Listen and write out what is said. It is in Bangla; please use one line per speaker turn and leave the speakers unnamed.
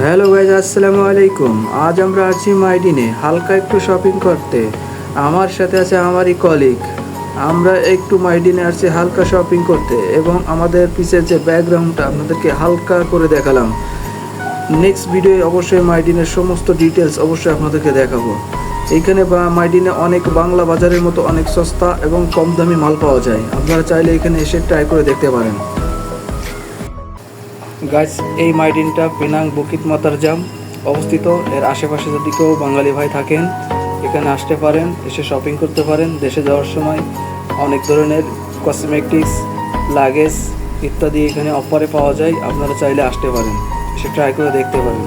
হ্যালো গাইজ, আসসালামু আলাইকুম। আজ আমরা আছি মাইডিনে হালকা একটু শপিং করতে। আমার সাথে আছে আমারই কলিগ। আমরা একটু মাইডিনে আসছি হালকা শপিং করতে এবং আমাদের পিছের যে ব্যাকগ্রাউন্ডটা আপনাদেরকে হালকা করে দেখালাম। নেক্সট ভিডিওয়ে অবশ্যই মাইডিনের সমস্ত ডিটেলস অবশ্যই আপনাদেরকে দেখাবো। এইখানে মাইডিনে অনেক বাংলা বাজারের মতো অনেক সস্তা এবং কম দামি মাল পাওয়া যায়। আপনারা চাইলে এখানে এসে ট্রাই করে দেখতে পারেন। গাইজ, এই মাইডিনটা পেনাং বকিত মাতার জাম অবস্থিত। এর আশেপাশে যদি কেউ বাঙালি ভাই থাকেন এখানে আসতে পারেন, এসে শপিং করতে পারেন। দেশে যাওয়ার সময় অনেক ধরনের কসমেটিক্স, লাগেজ ইত্যাদি এখানে অফারে পাওয়া যায়। আপনারা চাইলে আসতে পারেন, এসে ট্রাই করে দেখতে পারেন।